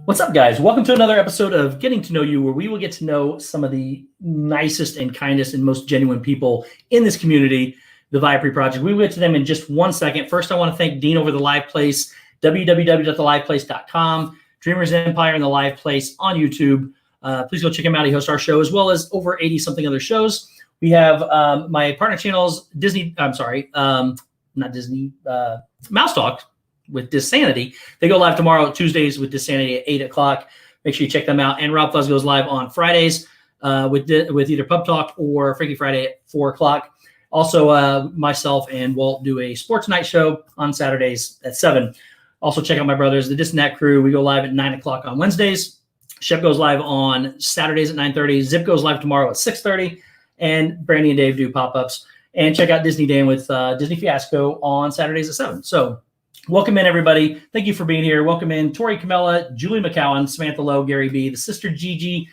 What's up, guys? Welcome to another episode of Getting to Know You, where we will get to know some of the nicest and kindest and most genuine people in this community, the Viapree Project. We will get to them in just 1 second. First, I want to thank Dean over the Live Place, www.theliveplace.com, Dreamers Empire and the Live Place on YouTube. Please go check him out. He hosts our show as well as over 80-something other shows. We have my partner channels, not Disney, Mouse Talk with Dissanity. They go live tomorrow, Tuesdays with Dissanity at 8 o'clock. Make sure you check them out. And Rob Fuzz goes live on Fridays with either Pub Talk or Freaky Friday at 4 o'clock. Also, myself and Walt do a sports night show on Saturdays at 7. Also, check out my brothers, the Disney Crew. We go live at 9 o'clock on Wednesdays. Shep goes live on Saturdays at 9:30. Zip goes live tomorrow at 6:30. And Brandy and Dave do pop-ups. And check out Disney Dan with Disney Fiasco on Saturdays at 7. So welcome in, everybody. Thank you for being here. Welcome in Tori Camella, Julie McCowan, Samantha Lowe, Gary B., the sister Gigi,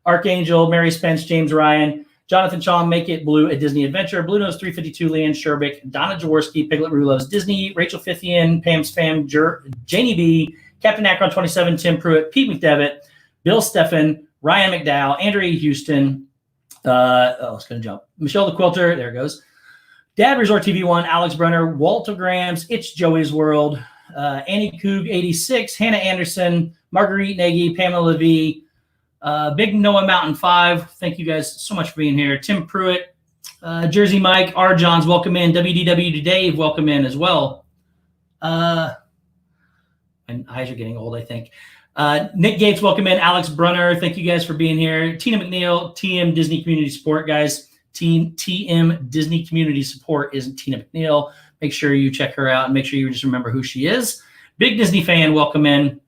Archangel, Mary Spence, James Ryan, Jonathan Chong, Make It Blue at Disney Adventure, Blue Nose 352, Leanne Sherbick, Donna Jaworski, Piglet Rue Loves Disney, Rachel Fithian, Pam's Fam, Janie B., Captain Akron 27, Tim Pruitt, Pete McDevitt, Bill Steffen, Ryan McDowell, Andrea Houston, it's going to jump, Michelle the Quilter, there it goes, Dad Resort TV1, Alex Brenner, Walter Grams, It's Joey's World, Annie Coog 86, Hannah Anderson, Marguerite Nagy, Pamela Levy, Big Noah Mountain 5. Thank you guys so much for being here. Tim Pruitt, Jersey Mike, R. Johns, welcome in. WDW to Dave, welcome in as well. And eyes are getting old, I think. Nick Gates, welcome in. Alex Brunner, thank you guys for being here. Tina McNeil, TM Disney Community Support, guys. TM Disney Community Support is Tina McNeil. Make sure you check her out and make sure you just remember who she is. Big Disney fan, welcome in.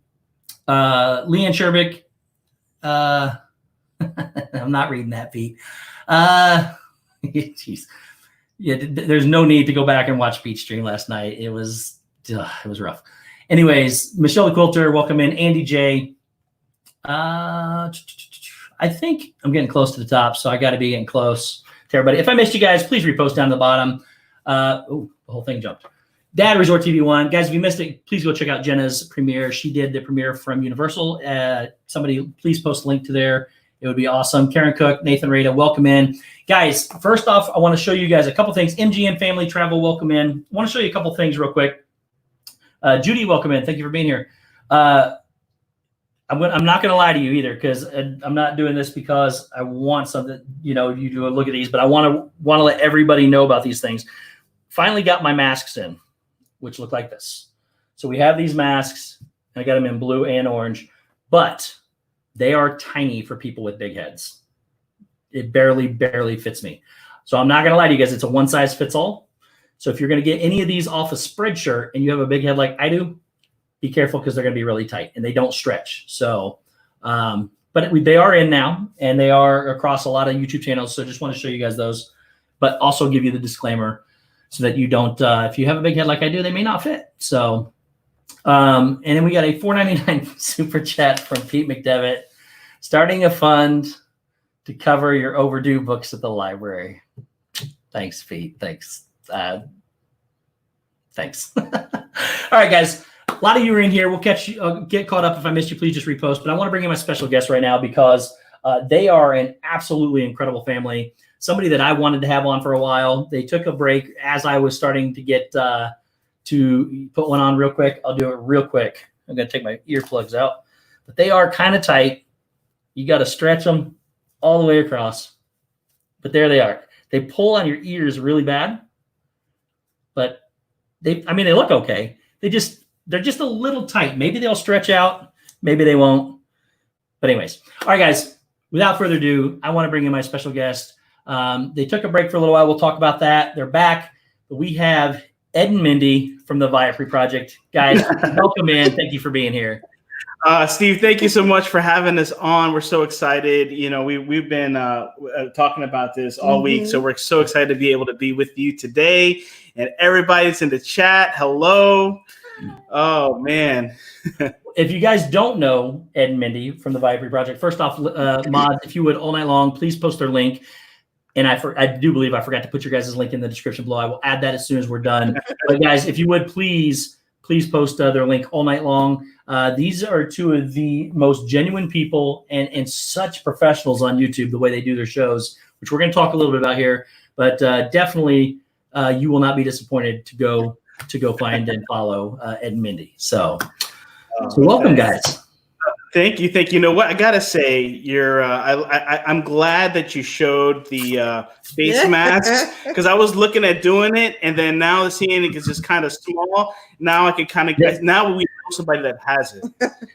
Leanne Sherbick. I'm not reading that, Pete. Geez. Yeah, there's no need to go back and watch Pete's stream last night. It was rough. Anyways, Michelle the Quilter, welcome in. Andy J. I think I'm getting close to the top, so I got to be getting close to everybody. If I missed you guys, please repost down to the bottom. The whole thing jumped. Dad Resort TV1. Guys, if you missed it, please go check out Jenna's premiere. She did the premiere from Universal. Somebody please post a link to there. It would be awesome. Karen Cook, Nathan Rada, welcome in. Guys, first off, I want to show you guys a couple things. MGM Family Travel, welcome in. I want to show you a couple things real quick. Judy, welcome in. Thank you for being here. I'm not going to lie to you either, because I'm not doing this because I want something, you do a look at these, but I want to let everybody know about these things. Finally got my masks in, which look like this. So we have these masks. I got them in blue and orange, but they are tiny for people with big heads. It barely fits me. So I'm not going to lie to you guys. It's a one size fits all. So if you're going to get any of these off a SPREADSHIRT and you have a big head like I do, be careful because they're going to be really tight and they don't stretch. So, but they are in now and they are across a lot of YouTube channels. So just want to show you guys those, but also give you the disclaimer so that you don't, if you have a big head like I do, they may not fit. So, and then we got a $4.99 super chat from Pete McDevitt, starting a fund to cover your overdue books at the library. Thanks, Pete. Thanks. Thanks. All right, guys. A lot of you are in here. We'll catch you. Get caught up. If I missed you, please just repost. But I want to bring in my special guest right now because they are an absolutely incredible family. Somebody that I wanted to have on for a while. They took a break as I was starting to get to put one on real quick. I'll do it real quick. I'm going to take my earplugs out. But they are kind of tight. You got to stretch them all the way across. But there they are. They pull on your ears really bad. But they look okay. They're just a little tight. Maybe they'll stretch out. Maybe they won't. But anyways. All right, guys. Without further ado, I want to bring in my special guest. They took a break for a little while. We'll talk about that. They're back. But we have Ed and Mindy from the Viapree Project. Guys, welcome in. Thank you for being here. Steve, thank you so much for having us on. We're so excited. We've been talking about this all week. So we're so excited to be able to be with you today. And everybody's in the chat. Hello. Oh, man. If you guys don't know Ed and Mindy from the Viapree Project, first off, mods, if you would, all night long, please post their link. And I do believe I forgot to put your guys' link in the description below. I will add that as soon as we're done. But guys, if you would, please please post their link all night long. These are two of the most genuine people and such professionals on YouTube, the way they do their shows, which we're going to talk a little bit about here. But definitely, you will not be disappointed to go find and follow Ed and Mindy. So welcome, guys. Thank you. You know what? I gotta say, you're. I'm glad that you showed the face masks, because I was looking at doing it, and then now seeing it is just kind of small. Now I can kind of now we know somebody that has it.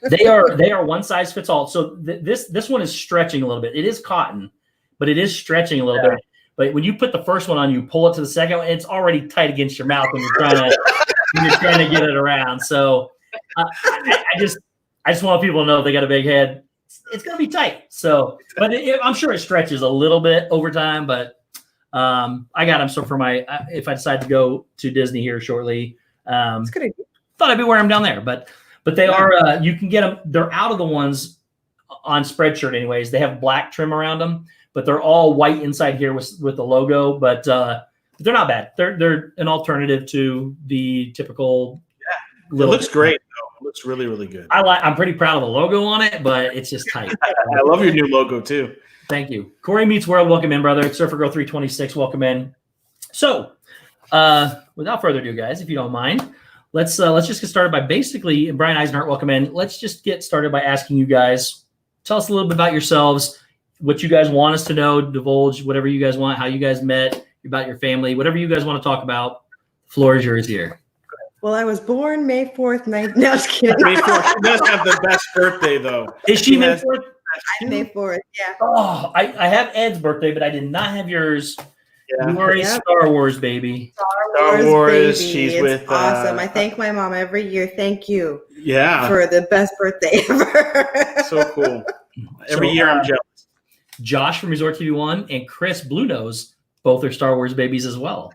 They are one size fits all. So this one is stretching a little bit. It is cotton, but it is stretching a little bit. But when you put the first one on, you pull it to the second one, it's already tight against your mouth when you're trying to get it around. So I just want people to know if they got a big head, it's going to be tight. So, but I'm sure it stretches a little bit over time, but I got them. So for if I decide to go to Disney here shortly, thought I'd be wearing them down there, but they are, you can get them. They're out of the ones on Spreadshirt anyways. They have black trim around them, but they're all white inside here with the logo, but they're not bad. They're an alternative to the typical. It looks great. It looks really, really good. I'm pretty proud of the logo on it, but it's just tight. I love your new logo too. Thank you. Corey Meets World, welcome in, brother. Surfer Girl 326, welcome in. So, without further ado, guys, if you don't mind, let's just get started by basically, and Brian Eisenhart, welcome in. Let's just get started by asking you guys, tell us a little bit about yourselves, what you guys want us to know, divulge whatever you guys want, how you guys met, about your family, whatever you guys want to talk about. The floor is yours here. Well, I was born May 4th. No, just kidding. May 4th. She does have the best birthday, though. Is she May 4th? I'm May 4th, yeah. Oh, I have Ed's birthday, but I did not have yours. Yeah. You are a Star Wars baby. Star Wars baby. She's it's with awesome. I thank my mom every year. Thank you. Yeah. For the best birthday ever. So cool. Every year I'm jealous. Josh from Resort TV One and Chris Blue Nose, both are Star Wars babies as well.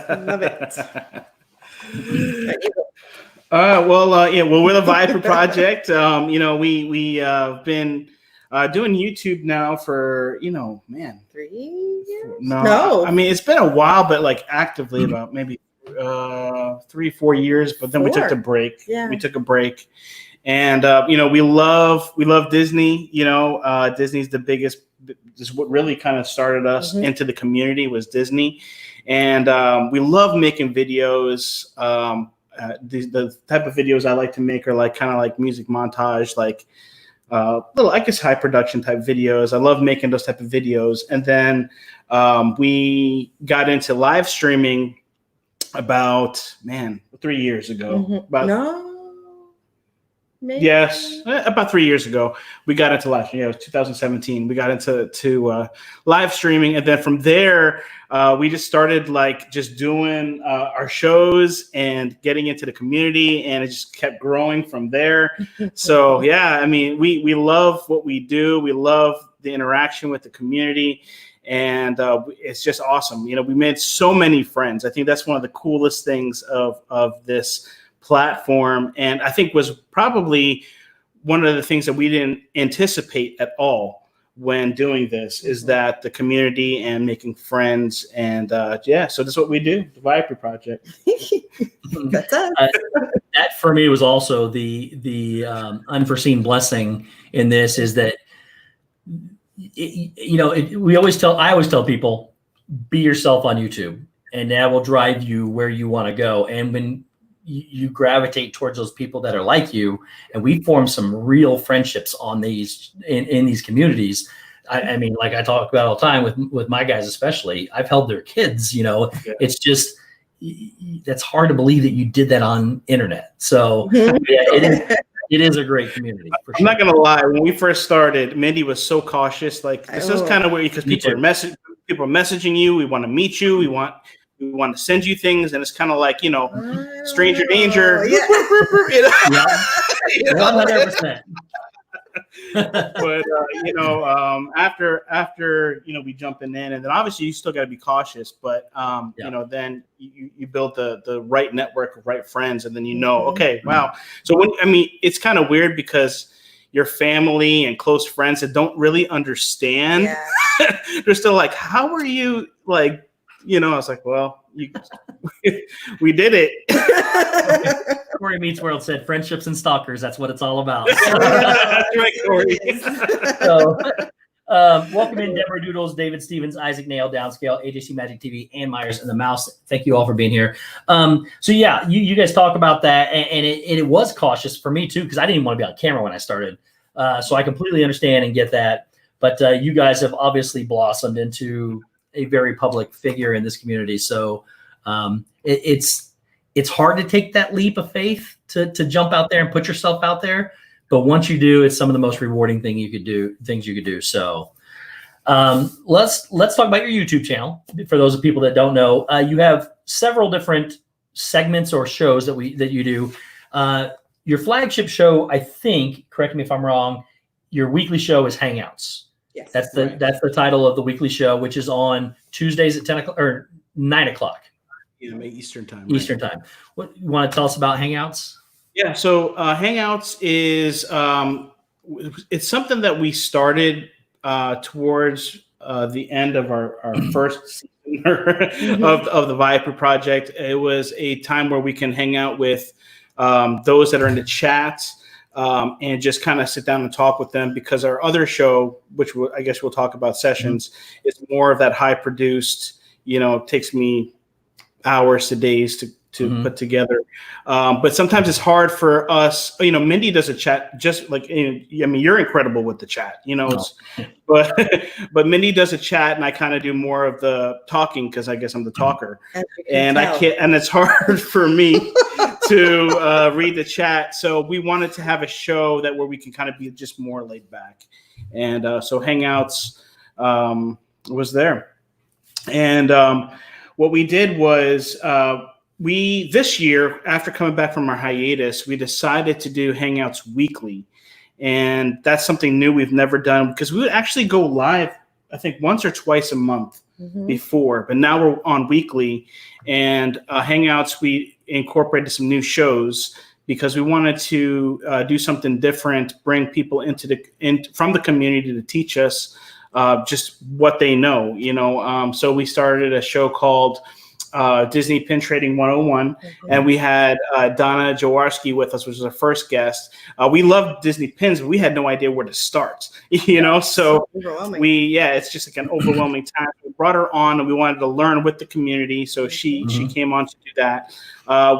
Love it. We're the Viapree Project. We've been doing YouTube now for 3 years. No, I mean it's been a while, but like actively about maybe 3-4 years. But then we took a break. Yeah, we took a break, and we love Disney. Disney's the biggest. This is what really kind of started us into the community was Disney. And we love making videos. The type of videos I like to make are like kind of like music montage, like little, I guess, high production type videos. I love making those type of videos. And then we got into live streaming about 3 years ago. Yes, about 3 years ago, we got into live streaming. It was 2017. We got into live streaming, and then from there, we just started just doing our shows and getting into the community, and it just kept growing from there. So yeah, I mean, we love what we do. We love the interaction with the community, and it's just awesome. We made so many friends. I think that's one of the coolest things of this platform, and I think was probably one of the things that we didn't anticipate at all when doing this is that the community and making friends, and so this is what we do, the Viapree Project. That's us. That for me was also the unforeseen blessing in this is that I always tell people, be yourself on YouTube, and that will drive you where you want to go. And when you gravitate towards those people that are like you, and we form some real friendships on these in these communities. I mean, like I talk about all the time with my guys, especially. I've held their kids. It's just that's hard to believe that you did that on internet. So it is a great community. For sure. I'm not gonna lie. When we first started, Mindy was so cautious. This is kind of weird because people are messaging you. We want to meet you. We want to send you things, and it's kind of like stranger danger. Yeah. 100%. But after we jumping in, and then obviously you still got to be cautious. But then you build the right network of right friends, and then okay, wow. So it's kind of weird because your family and close friends that don't really understand. Yeah. They're still like, how are you You know, I was like, well, we did it. Corey Meets World said, friendships and stalkers. That's what it's all about. That's right, Corey. So, welcome in Deborah Doodles, David Stevens, Isaac Nail, Downscale, AJC Magic TV, and Myers and the Mouse. Thank you all for being here. So yeah, you guys talk about that, and it was cautious for me too, because I didn't even want to be on camera when I started. So I completely understand and get that. But you guys have obviously blossomed into a very public figure in this community. So it's hard to take that leap of faith to jump out there and put yourself out there. But once you do, it's some of the most rewarding things you could do. So let's talk about your YouTube channel. For those of people that don't know, you have several different segments or shows that you do. Your flagship show, I think, correct me if I'm wrong, your weekly show is Hangouts. Yes. That's the title of the weekly show, which is on Tuesdays at 10 o'clock or 9 o'clock. Yeah, Eastern time. Eastern time. What you want to tell us about Hangouts? Yeah, so Hangouts is it's something that we started towards the end of our first season of the Viapree Project. It was a time where we can hang out with those that are in the chat and just kind of sit down and talk with them, because our other show, which I guess we'll talk about, Sessions, is more of that high produced, it takes me hours to days to put together. But sometimes it's hard for us. Mindy does a chat just like, you're incredible with the chat, but Mindy does a chat and I kind of do more of the talking because I guess I'm the talker, and I can't, and it's hard for me to read the chat. So we wanted to have a show where we can kind of be just more laid back. And so Hangouts was there. And what we did was, this year, after coming back from our hiatus, we decided to do Hangouts weekly. And that's something new we've never done, because we would actually go live, I think, once or twice a month before. But now we're on weekly. And Hangouts, we incorporated some new shows because we wanted to do something different, bring people from the community to teach us just what they know. So we started a show called Disney Pin Trading 101, and we had Donna Jaworski with us, which was our first guest. We loved Disney pins, but we had no idea where to start, so it's just like an overwhelming time. We brought her on and we wanted to learn with the community, so she came on to do that.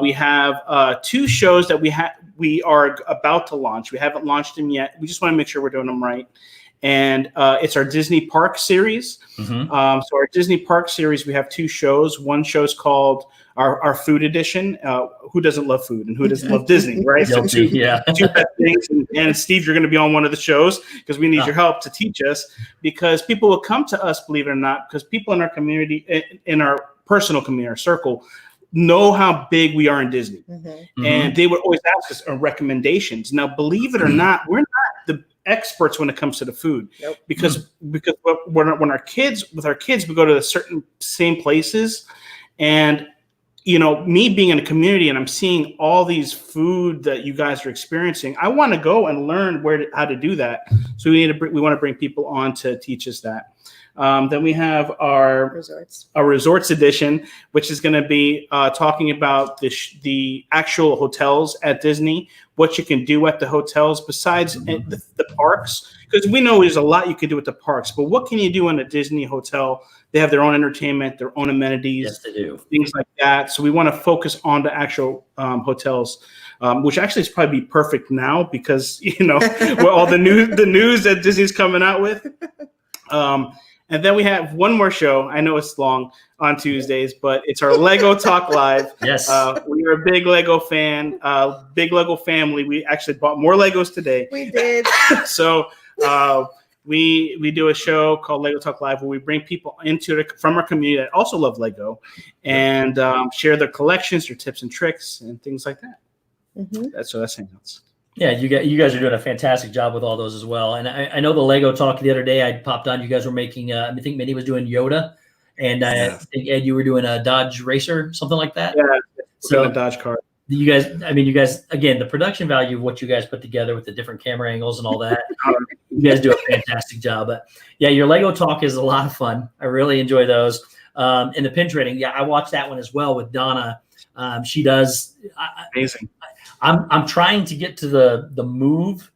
We have 2 shows that we are about to launch. We haven't launched them yet. We just want to make sure we're doing them right. And it's our Disney Park series. So our Disney Park series, we have 2 shows. One show is called our food edition. Who doesn't love food and who doesn't love Disney, right? So two best things. And Steve, you're going to be on one of the shows because we need your help to teach us, because people will come to us, believe it or not, because people in our community, in our personal community, our circle, know how big we are in Disney. And they would always ask us recommendations. Now, believe it or not, we're not the experts when it comes to the food, because when our kids we go to certain same places, and me being in a community and I'm seeing all these food that you guys are experiencing, I want to go and learn how to do that. So we want to bring people on to teach us that. Then we have our resorts edition, which is going to be talking about the actual hotels at Disney, what you can do at the hotels besides the parks, because we know there's a lot you can do at the parks, but what can you do in a Disney hotel? They have their own entertainment, their own amenities, yes, they do. Things like that. So we want to focus on the actual hotels, which actually is probably perfect now because with all the news that Disney's coming out with. And then we have one more show. I know it's long on Tuesdays, but it's our Lego Talk Live. Yes. We are a big Lego fan, big Lego family. We actually bought more Legos today. We did. So we do a show called Lego Talk Live where we bring people from our community that also love Lego and share their collections, their tips and tricks, and things like that. That's Hangouts. Yeah, you guys are doing a fantastic job with all those as well. And I know the Lego Talk the other day, I popped on, you guys were making, I think Minnie was doing Yoda, and I think, Ed, you were doing a Dodge Racer, something like that. Yeah, so a Dodge car. You guys, again, the production value of what you guys put together with the different camera angles and all that, you guys do a fantastic job. But yeah, your Lego Talk is a lot of fun. I really enjoy those. and the pin trading. Yeah, I watched that one as well with Donna. She does amazing. I'm trying to get to the move,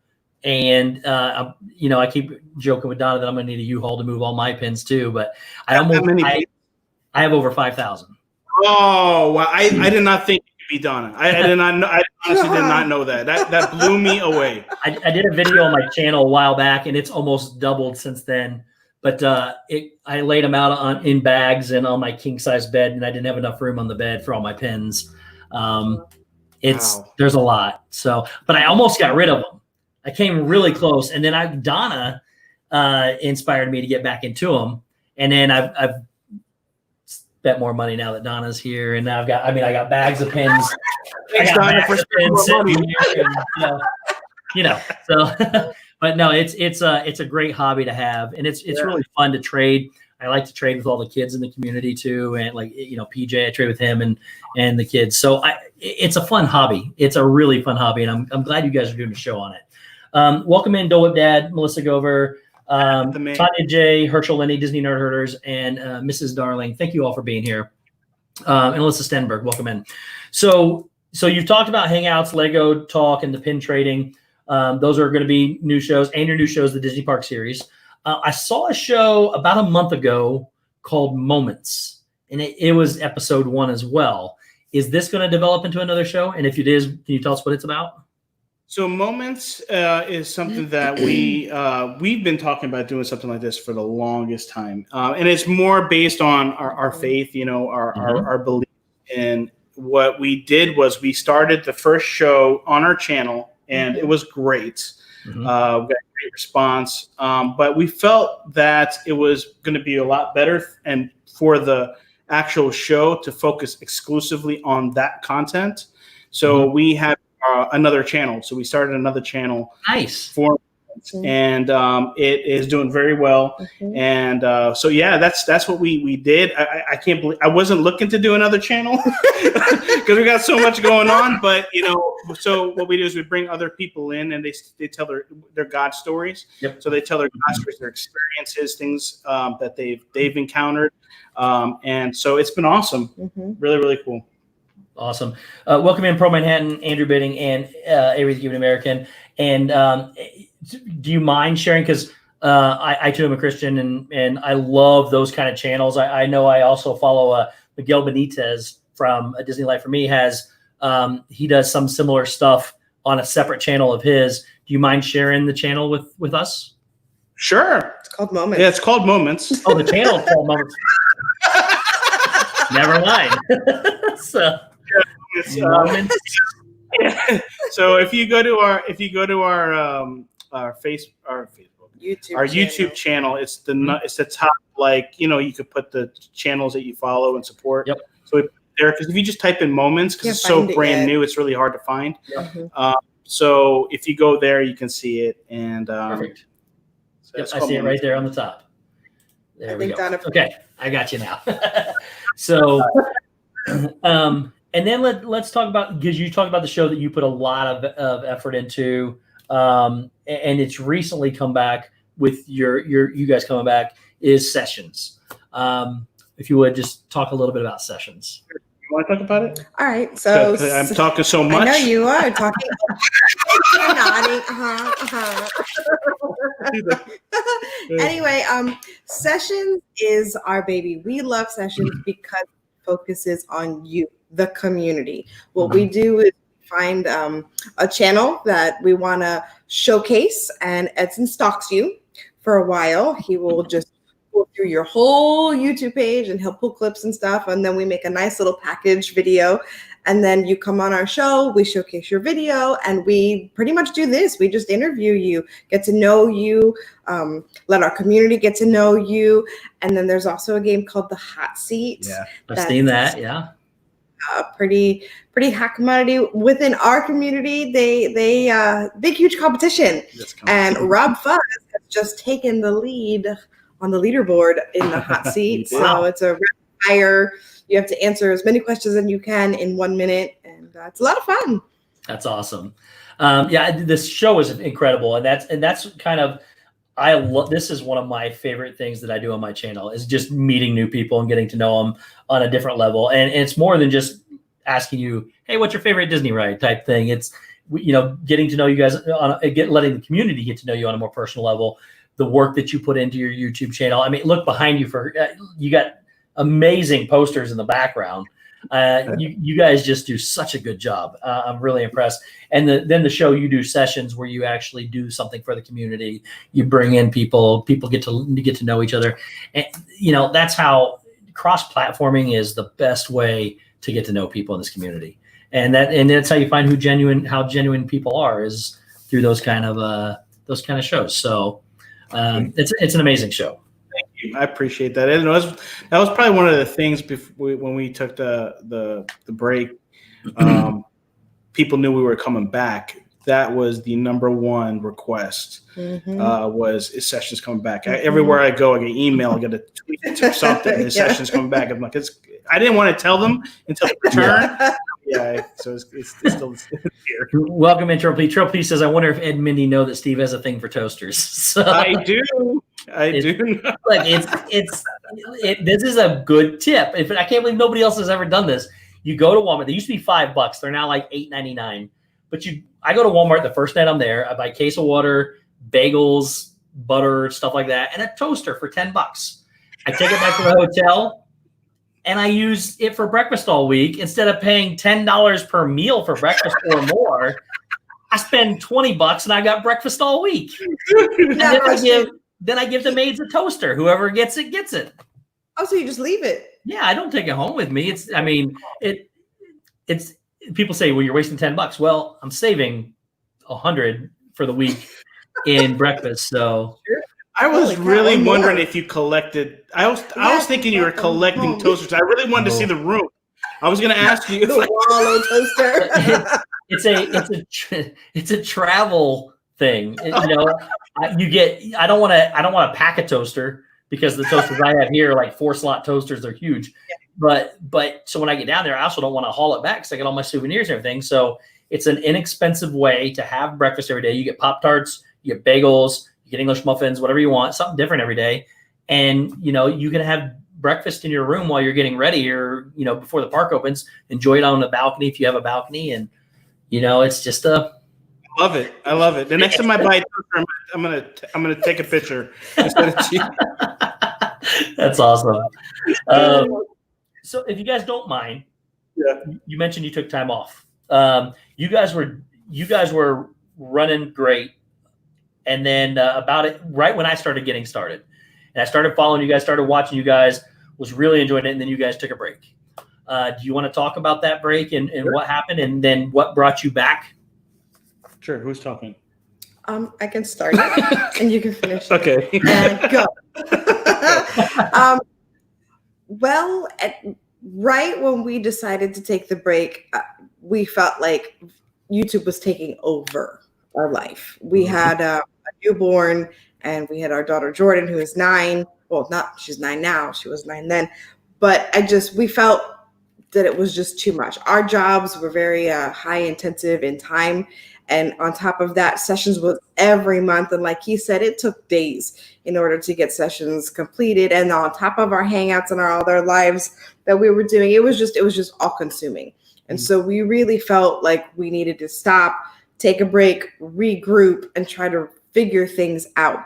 and I keep joking with Donna that I'm going to need a U-Haul to move all my pins too. But I have over 5,000. Oh, wow. I did not think it could be Donna. I did not know. I honestly did not know that. That blew me away. I did a video on my channel a while back, and it's almost doubled since then. But I laid them out in bags and on my king size bed, and I didn't have enough room on the bed for all my pins. There's a lot. So, but I almost got rid of them. I came really close, and then Donna inspired me to get back into them, and then I've spent more money now that Donna's here, and now I got bags of pins. Thanks, Donna, for spending more money. So. But no, it's a great hobby to have, and it's really fun to trade. I like to trade with all the kids in the community too, and PJ, I trade with him and the kids. So it's a fun hobby. It's a really fun hobby, and I'm glad you guys are doing a show on it. Welcome in Dole Whip Dad, Melissa Gover, Tanya J, Herschel Lenny, Disney Nerd Herders, and Mrs. Darling. Thank you all for being here. And Alyssa Stenberg, welcome in. So you've talked about Hangouts, Lego Talk, and the pin trading. Those are going to be new shows, and your new shows, the Disney Park series. I saw a show about a month ago called Moments, and it was episode 1 as well. Is this going to develop into another show? And if it is, can you tell us what it's about? So Moments is something that we've been talking about doing something like this for the longest time, and it's more based on our faith, our belief. And what we did was we started the first show on our channel. And it was great. We got a great response. But we felt that it was going to be a lot better and for the actual show to focus exclusively on that content. So we have another channel. So we started another channel. Nice. And it is doing very well. And so that's what we did. I can't believe I wasn't looking to do another channel because we got so much going on. But so what we do is we bring other people in, and they tell their God stories. So they tell their God stories, their experiences, things that they've encountered, and so it's been awesome. Really, really cool. Awesome. Welcome in Pro Manhattan, Andrew Bidding, and Avery the Cuban American. And do you mind sharing? Because I too am a Christian, and I love those kind of channels. I know I also follow Miguel Benitez from Disney Life for Me. He does some similar stuff on a separate channel of his. Do you mind sharing the channel with us? Sure. It's called Moments. Yeah, it's called Moments. Oh, the channel is called Moments. Never mind. So. Moments. So if you go to our YouTube channel, it's the top, you could put the channels that you follow and support. So there, because if you just type in Moments, because it's so brand new, it's really hard to find. So if you go there, you can see it. And perfect. So I see it right there on the top. There we go. Okay, I got you now. So, and then let's talk about, because you talked about the show that you put a lot of effort into, and it's recently come back with you guys coming back, is Sessions. If you would just talk a little bit about Sessions. You want to talk about it? All right. So I'm talking so much. I know you are talking. You're nodding. Anyway, Sessions is our baby. We love Sessions because it focuses on you, the community. What we do is find a channel that we want to showcase, and Edson stalks you for a while. He will just go through your whole YouTube page, and he'll pull clips and stuff, and then we make a nice little package video, and then you come on our show, we showcase your video, and we pretty much do this. We just interview you, get to know you, let our community get to know you, and then there's also a game called The Hot Seat. Yeah, I've seen that, yeah. Pretty hot commodity within our community. They big huge competition, and Rob Fuzz has just taken the lead on the leaderboard in the hot seat. So it's a rapid fire. You have to answer as many questions as you can in 1 minute, and it's a lot of fun. That's awesome. This show is incredible, and that's kind of, I love, this is one of my favorite things that I do on my channel, is just meeting new people and getting to know them on a different level. And it's more than just asking you, hey, what's your favorite Disney ride type thing. It's, getting to know you guys, letting the community get to know you on a more personal level, the work that you put into your YouTube channel. I mean, look behind you you got amazing posters in the background. You guys just do such a good job. I'm really impressed. And then the show, you do sessions where you actually do something for the community. You bring in people get to know each other. And, that's how cross-platforming is the best way to get to know people in this community. And that's how you find how genuine people are, is through those kind of shows. So it's an amazing show. Thank you. I appreciate that. And that was probably one of the things when we took the break. People knew we were coming back. That was the number one request. Was sessions coming back. Everywhere I go, I get email, I get a tweet or something. His sessions coming back. I'm like, I didn't want to tell them until the return. So it's still here. Welcome in, Triple P says, I wonder if Ed and Mindy know that Steve has a thing for toasters. So, I do. Like this is a good tip. I can't believe nobody else has ever done this. You go to Walmart. They used to be $5. They're now like $8.99. But I go to Walmart the first night I'm there. I buy a case of water, bagels, butter, stuff like that, and a toaster for $10. I take it back to the hotel, and I use it for breakfast all week. Instead of paying $10 per meal for breakfast or more, I spend $20 and I got breakfast all week. And then I give the maids a toaster. Whoever gets it, gets it. Oh, so you just leave it? Yeah, I don't take it home with me. It's people say, well, you're wasting $10. Well, I'm saving $100 for the week in breakfast. So I was really wondering if you collected. I was thinking you were collecting toasters. I really wanted to see the room. I was going to ask you. The Wallow toaster. It's a travel thing. I don't want to pack a toaster, because the toasters I have here are like 4-slot toasters. They're huge. But so when I get down there, I also don't want to haul it back, because I get all my souvenirs and everything. So it's an inexpensive way to have breakfast every day. You get Pop-Tarts, you get bagels, you get English muffins, whatever you want, something different every day. And, you can have breakfast in your room while you're getting ready, or, before the park opens. Enjoy it on the balcony if you have a balcony. And, it's just I love it. I love it. The next time I buy a toaster, I'm gonna take a picture instead of you. That's awesome. So if you guys don't mind, you mentioned you took time off. You guys were running great, and then right when I started getting started, and I started following you guys, started watching you guys, was really enjoying it, and then you guys took a break. Do you want to talk about that break and what happened, and then what brought you back? Sure. Who's talking? I can start it, and you can finish it. Okay. And go. Well, right when we decided to take the break, we felt like YouTube was taking over our life. We had a newborn, and we had our daughter Jordan, who is 9. Well, she's 9 now. She was 9 then. But we felt that it was just too much. Our jobs were very high intensive in time. And on top of that, sessions was every month. And like he said, it took days in order to get sessions completed. And on top of our hangouts and our other lives that we were doing, it was just all consuming. And so we really felt like we needed to stop, take a break, regroup, and try to figure things out.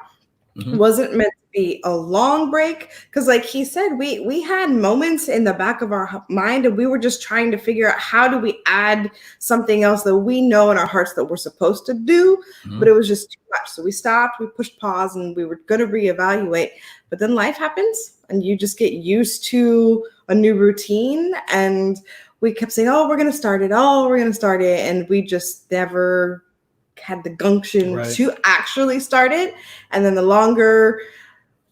It wasn't meant to be a long break, because like he said, we had moments in the back of our mind, and we were just trying to figure out, how do we add something else that we know in our hearts that we're supposed to do, but it was just too much. So we stopped, we pushed pause, and we were going to reevaluate. But then life happens, and you just get used to a new routine. And we kept saying, oh, we're going to start it. Oh, we're going to start it. And we just never had the gumption to actually start it. And then the longer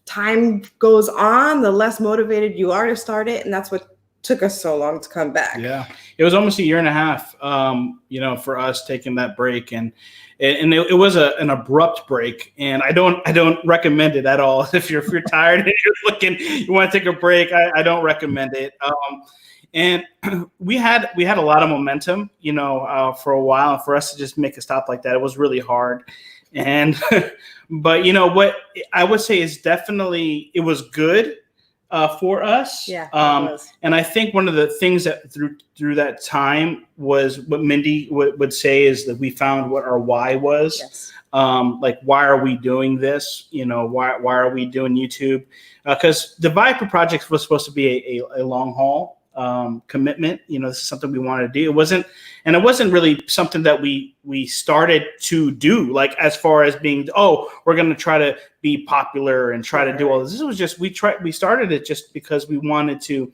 time goes on, the less motivated you are to start it. And that's what took us so long to come back. Yeah. It was almost a year and a half, for us taking that break. And it was an abrupt break. And I don't recommend it at all. If you're tired and you want to take a break, I don't recommend it. And we had a lot of momentum, for a while. And for us to just make a stop like that, it was really hard. And but what I would say is definitely it was good for us. Yeah. It was. And I think one of the things that through that time was what Mindy would say is that we found what our why was. Yes. Like, why are we doing this? Why are we doing YouTube? Because the Viapree Project was supposed to be a long haul commitment. This is something we wanted to do. It wasn't really something that we started to do, like as far as being, we're going to try to be popular and try to do all this. This was just, we started it just because we wanted to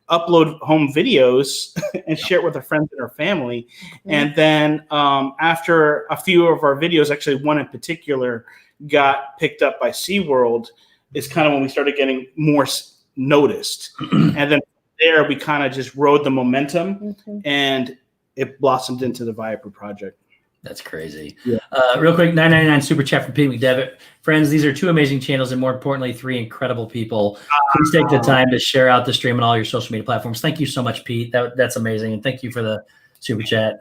upload home videos and share it with our friends and our family. Mm-hmm. And then after a few of our videos, actually one in particular got picked up by SeaWorld, is kind of when we started getting more noticed. And then there we kind of just rode the momentum, and it blossomed into the Viapree Project. That's crazy. Yeah. Real quick, $9.99 super chat from Pete McDevitt. Friends, these are 2 amazing channels, and more importantly, 3 incredible people. Please take the time to share out the stream on all your social media platforms. Thank you so much, Pete. That's amazing, and thank you for the super chat.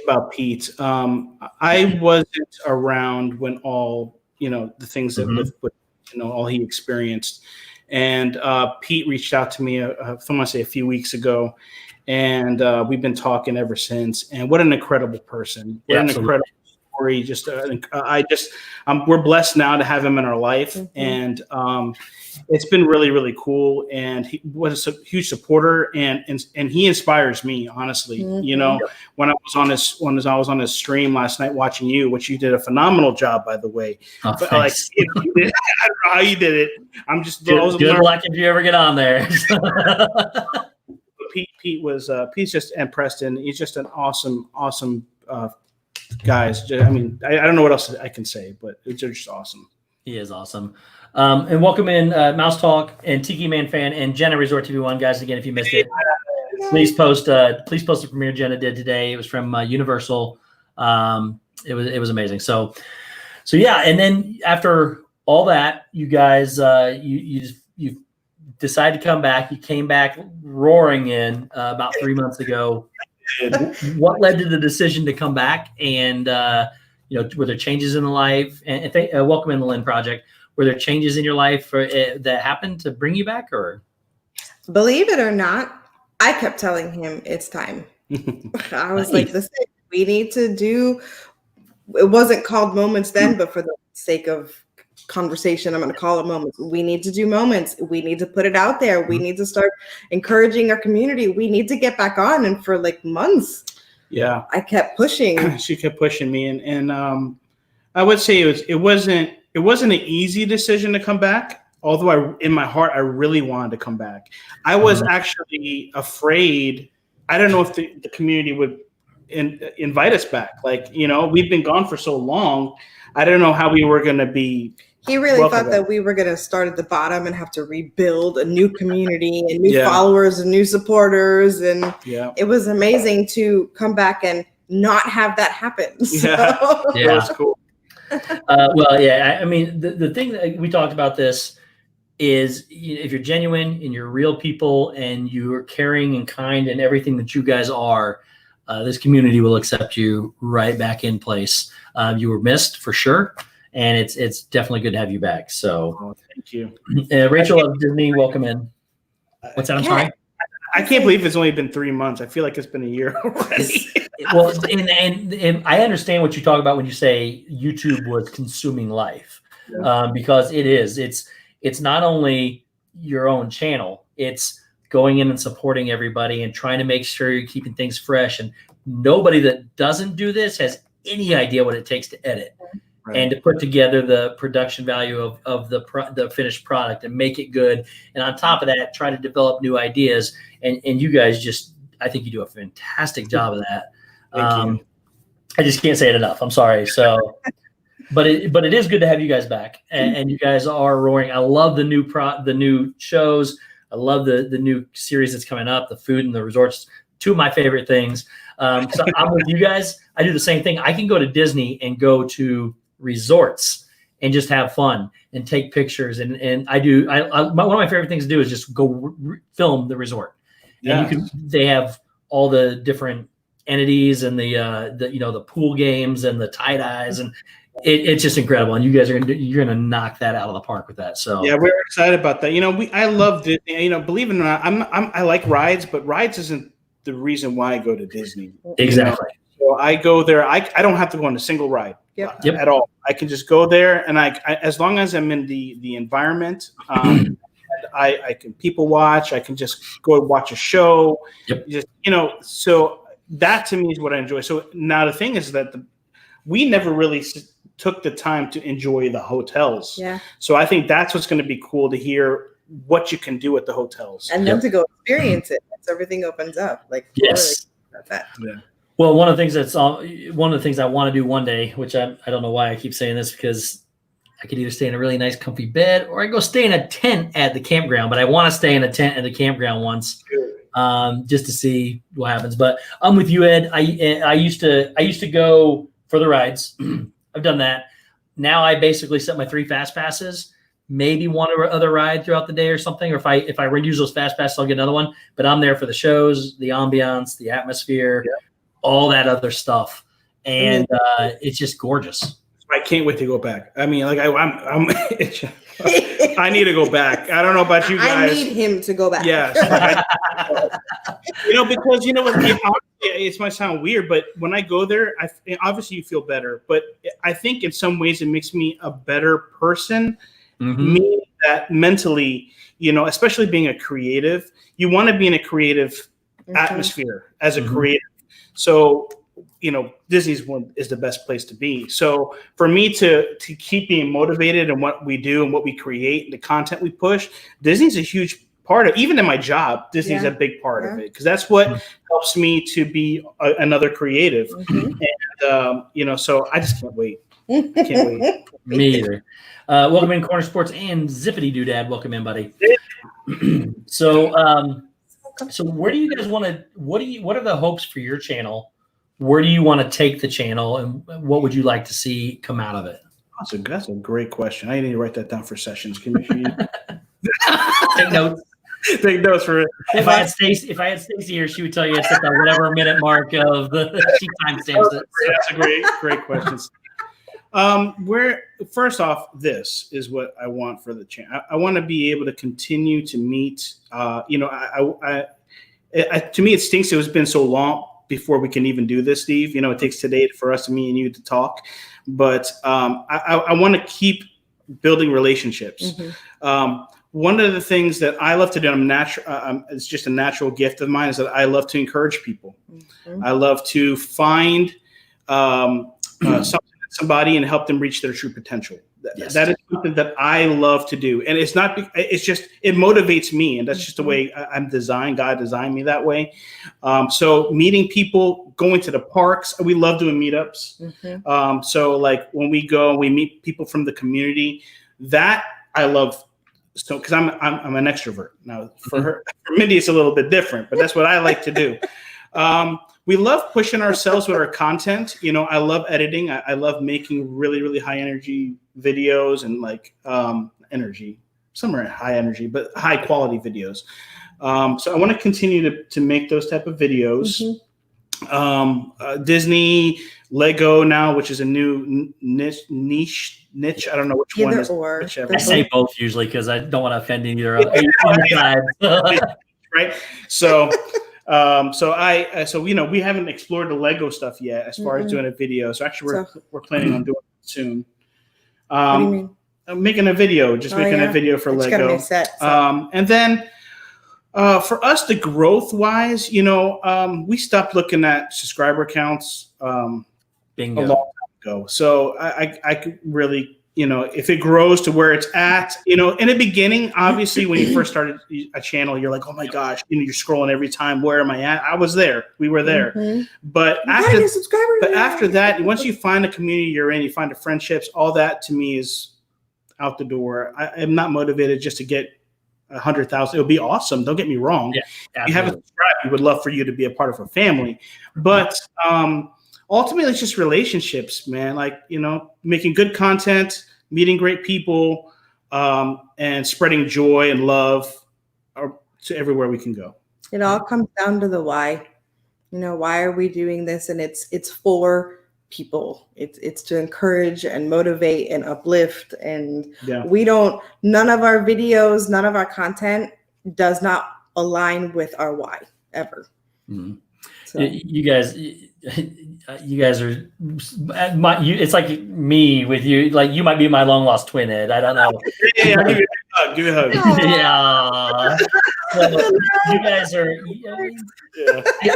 About Pete, I wasn't around when all the things that with all he experienced, and Pete reached out to me. I want to say a few weeks ago. And we've been talking ever since. And what an incredible person! What an incredible story! We're blessed now to have him in our life, and it's been really, really cool. And he was a huge supporter, and he inspires me, honestly. When I was on his stream last night watching you, which you did a phenomenal job, by the way. Oh, but I don't know how you did it. I'm just good luck if you ever get on there. Pete's just, and Preston, he's just an awesome guys. I mean, I don't know what else I can say, but it's just awesome. He is awesome. And welcome in Mouse Talk and Tiki Man Fan and Jenna Resort TV1, guys. Again, if you missed it, please post the premiere Jenna did today. It was from Universal. It was amazing. So yeah. And then after all that, you guys, you decided to come back. You came back roaring in about 3 months ago. What led to the decision to come back? And were there changes in the life? And welcome in the Lynn Project. Were there changes in your life that happened to bring you back? Or believe it or not, I kept telling him it's time. I was like, listen, we need to do. It wasn't called Moments then, but for the sake of conversation, I'm going to call it Moments. We need to do Moments. We need to put it out there. We need to start encouraging our community. We need to get back on. And for like months, I kept pushing. She kept pushing me, and I would say it wasn't an easy decision to come back. Although in my heart I really wanted to come back. I was actually afraid. I don't know if the community would invite us back. Like, we've been gone for so long. I don't know how we were going to be. He really thought that we were going to start at the bottom and have to rebuild a new community and new followers and new supporters. And it was amazing to come back and not have that happen. So. Yeah, that's cool. I mean, the thing that we talked about this is if you're genuine and you're real people and you're caring and kind and everything that you guys are, this community will accept you right back in place. You were missed for sure. And it's definitely good to have you back. So thank you. Rachel of Disney, welcome in. What's that? I'm sorry. I can't believe it's only been 3 months. I feel like it's been a year already. Well, and I understand what you talk about when you say YouTube was consuming life, because it is. It's not only your own channel. It's going in and supporting everybody and trying to make sure you're keeping things fresh. And nobody that doesn't do this has any idea what it takes to edit. Right. And to put together the production value of the finished product and make it good. And on top of that, try to develop new ideas. And you guys I think you do a fantastic job of that. Thank you. I just can't say it enough. I'm sorry. So, but it is good to have you guys back, and you guys are roaring. I love the new shows. I love the new series that's coming up, the food and the resorts. 2 of my favorite things. So I'm with you guys. I do the same thing. I can go to Disney and go to resorts and just have fun and take pictures. And one of my favorite things to do is just go film the resort And they have all the different entities and the pool games and the tie dyes, and it's just incredible. And you guys you're gonna knock that out of the park with that. So yeah, we're excited about that. I love Disney. Believe it or not, I like rides, but rides isn't the reason why I go to Disney. Exactly. So I go there. I don't have to go on a single ride at all. I can just go there, and I as long as I'm in the environment, and I can people watch. I can just go watch a show. Just so that to me is what I enjoy. So now the thing is that we never really took the time to enjoy the hotels. Yeah. So I think that's what's going to be cool to hear what you can do at the hotels. And then to go experience it once everything opens up. Yes. That. Yeah. Well, one of the things I want to do one day, which I don't know why I keep saying this, because I could either stay in a really nice comfy bed or I go stay in a tent at the campground, but I want to stay in a tent at the campground once. Just to see what happens. But I'm with you, Ed. I used to go for the rides. I've done that. Now I basically set my 3 fast passes, maybe one or other ride throughout the day or something. Or if I use those fast passes, I'll get another one. But I'm there for the shows, the ambiance, the atmosphere, all that other stuff. And it's just gorgeous. I can't wait to go back. I mean, like I'm I need to go back. I don't know about you guys. I need him to go back. Yes. Because it might sound weird, but when I go there, obviously you feel better. But I think in some ways it makes me a better person. Meaning that mentally, especially being a creative, you want to be in a creative atmosphere as a creative. So Disney's is the best place to be. So for me to keep being motivated in what we do and what we create, the content we push, Disney's a huge part of, even in my job, Disney's a big part of it, because that's what helps me to be another creative. And, so I just can't wait. I can't wait. Me either. Welcome in, Corner Sports and Zippity Doodad. Welcome in, buddy. So where do you guys want to, what are the hopes for your channel? Where do you want to take the channel, and what would you like to see come out of it? That's a great question. I need to write that down for sessions. Can you take notes? Take notes for it. If I had Stacy here, she would tell you it's at the whatever minute mark of she timestamps it. That's a great question. First off, this is what I want for the channel. I want to be able to continue to meet. To me, it stinks. It has been so long before we can even do this, Steve. It takes today for us, me and you, to talk. But I want to keep building relationships. One of the things that I love to do, it's just a natural gift of mine, is that I love to encourage people. I love to find somebody and help them reach their true potential. That is something that I love to do. And it motivates me. And that's just the way I'm designed. God designed me that way. So meeting people, going to the parks, we love doing meetups. So like when we go, we meet people from the community, that I love. So, cause I'm an extrovert now. For Mindy, it's a little bit different, but that's what I like to do. We love pushing ourselves with our content. I love editing. I love making really, really high energy videos and some are high energy, but high quality videos. So I want to continue to make those type of videos. Disney, Lego now, which is a new niche. I don't know which one is whichever. I say both usually because I don't want to offend either. Right. So. We haven't explored the Lego stuff yet as far as doing a video. So actually, we're planning on doing it soon. What do you mean? Making a video, a video for Lego. And then for us, the growth wise, we stopped looking at subscriber counts a long time ago. So I could really. If it grows to where it's at, in the beginning, obviously, when you first started a channel, you're like, oh my gosh, you're scrolling every time. Where am I at? I was there. We were there. But after that, once you find the community you're in, you find the friendships, all that to me is out the door. I am not motivated just to get 100,000. It would be awesome. Don't get me wrong. Yeah, if you haven't subscribed, we would love for you to be a part of our family. But ultimately, it's just relationships, man. Making good content, meeting great people, and spreading joy and love to everywhere we can go. It all comes down to the why. You know, why are we doing this? And it's for people. It's to encourage and motivate and uplift. And none of our videos, none of our content does not align with our why ever. Mm-hmm. So. You guys are it's like me with you. Like you might be my long lost twin, Ed. I don't know. Yeah, give me a hug. Give me a hug. Yeah. So you guys are.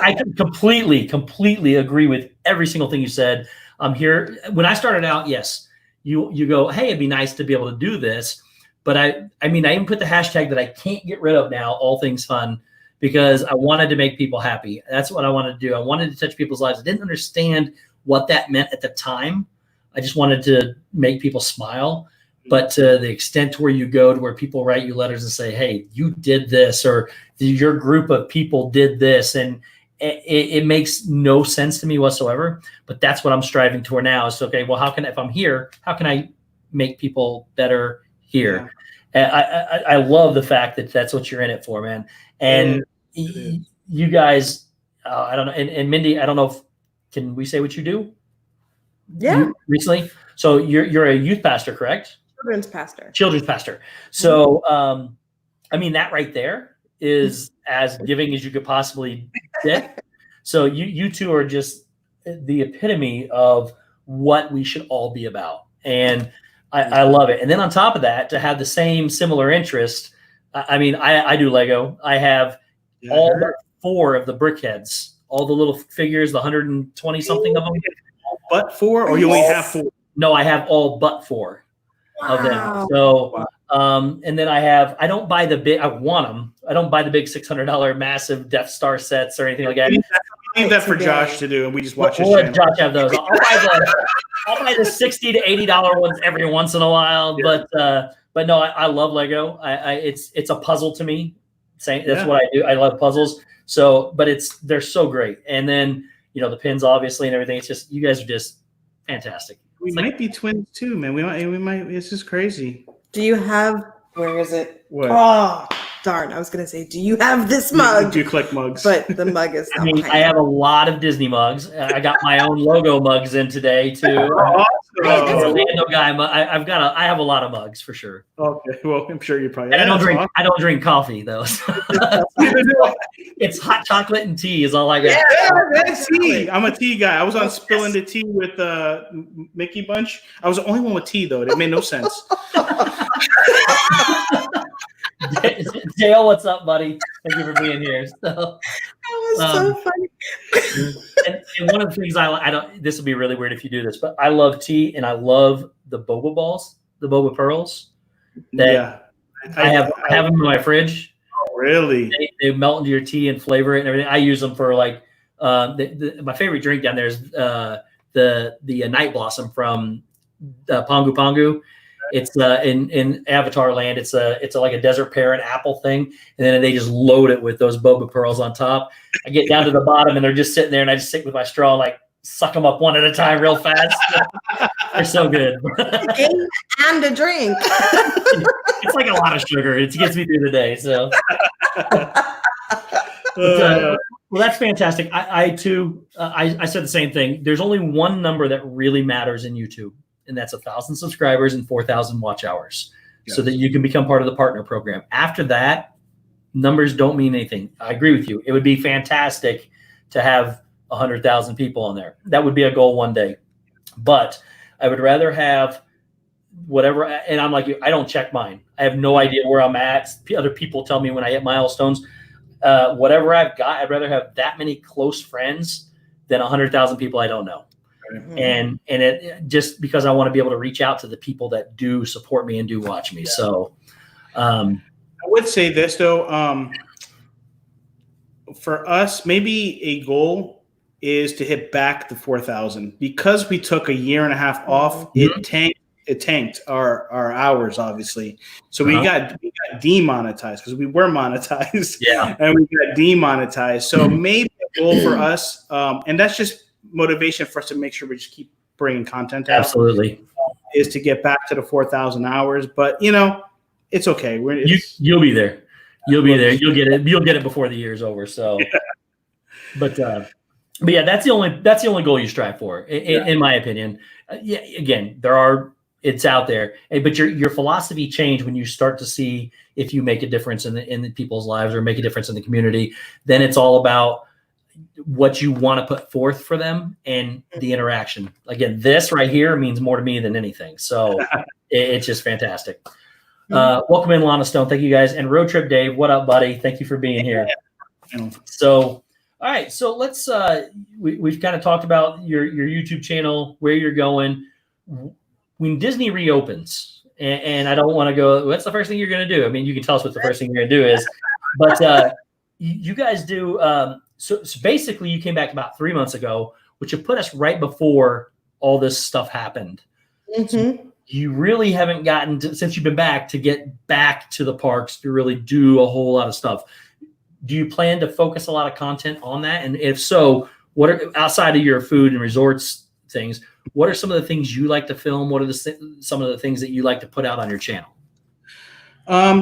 I can completely agree with every single thing you said. I'm here. When I started out, yes, you go, hey, it'd be nice to be able to do this, but I mean, I even put the hashtag that I can't get rid of now. All things fun. Because I wanted to make people happy. That's what I wanted to do. I wanted to touch people's lives. I didn't understand what that meant at the time. I just wanted to make people smile. But to the extent where you go to where people write you letters and say, hey, you did this, or your group of people did this. And it makes no sense to me whatsoever. But that's what I'm striving toward now is, okay, well, if I'm here, how can I make people better here? Yeah. I love the fact that that's what you're in it for, man. And you guys, I don't know. And Mindy, I don't know can we say what you do? Yeah. Recently. So you're a youth pastor, correct? Children's pastor. So, I mean, that right there is as giving as you could possibly get. So you two are just the epitome of what we should all be about. And I love it. And then on top of that, to have the similar interest, I mean, I do Lego. I have all but 4 of the brickheads, all the little figures, the 120 something of them. But 4, or you only have 4? No, I have all but 4 of them. So, and then I don't buy the big. I want them. I don't buy the big $600 massive Death Star sets or anything like that. Leave that for Josh to do, and we just watch his channel. Josh have those. I'll buy the $60 to $80 ones every once in a while, but no, I love Lego. It's a puzzle to me. That's what I do. I love puzzles. So, but they're so great. And then the pins obviously and everything. It's just you guys are just fantastic. We might be twins too, man. We might. It's just crazy. Do you have? Where is it? What? Oh, darn! I was gonna say, do you have this mug? Do you collect mugs? But the mug is. I have a lot of Disney mugs. I got my own logo mugs in today too. Orlando guy. I have a lot of mugs for sure. Okay, well, I'm sure you probably. And I don't drink coffee though. So. It's hot chocolate and tea is all I got. Yeah, that's tea. I'm a tea guy. I was on Spilling the Tea with Mickey Bunch. I was the only one with tea though. It made no sense. Dale, what's up, buddy? Thank you for being here. So, that was so funny. and one of the things I don't. This will be really weird if you do this, but I love tea and I love the boba balls, the boba pearls. I have them in my fridge. Oh, really? They melt into your tea and flavor it and everything. I use them for like my favorite drink down there is the Night Blossom from Pongu Pongu. It's in Avatar Land. It's like a desert pear and apple thing, and then they just load it with those boba pearls on top. I get down to the bottom, and they're just sitting there, and I just sit with my straw and like suck them up one at a time, real fast. They're so good. And a drink. It's like a lot of sugar. It gets me through the day. So, well, that's fantastic. I too, I said the same thing. There's only one number that really matters in YouTube. And that's 1,000 subscribers and 4,000 watch hours so that you can become part of the partner program. After that, numbers don't mean anything. I agree with you. It would be fantastic to have 100,000 people on there. That would be a goal one day. But I would rather have whatever. And I'm like you, I don't check mine. I have no idea where I'm at. Other people tell me when I hit milestones. Whatever I've got, I'd rather have that many close friends than 100,000 people I don't know. And it just because I want to be able to reach out to the people that do support me and do watch me. So I would say this though, for us, maybe a goal is to hit back the 4,000 because we took a year and a half off. Mm-hmm. It tanked our hours, obviously. So we got demonetized because we were monetized. Yeah. And we got demonetized. So maybe a goal for us, and that's just motivation for us to make sure we just keep bringing content out. Absolutely. Is to get back to the 4,000 hours. But, it's okay. You'll be there. You'll be there. You'll get it. You'll get it before the year's over. So, but yeah, that's the only goal you strive for, in my opinion. Yeah, again, it's out there, but your philosophy change when you start to see if you make a difference in the people's lives or make a difference in the community. Then it's all about what you want to put forth for them and the interaction. Again, this right here means more to me than anything. So it's just fantastic. Welcome in, Lana Stone. Thank you guys. And Road Trip Dave, what up, buddy? Thank you for being here. So, all right. So let's, we've kind of talked about your YouTube channel, where you're going. When Disney reopens, and I don't want to go, what's the first thing you're going to do? I mean, you can tell us what the first thing you're going to do is, but you guys do, so basically you came back about 3 months ago, which have put us right before all this stuff happened. So you really haven't gotten to, since you've been back, to get back to the parks to really do a whole lot of stuff. Do you plan to focus a lot of content on that? And if so, what are, outside of your food and resorts things, what are some of the things you like to film? What are some of the things that you like to put out on your channel?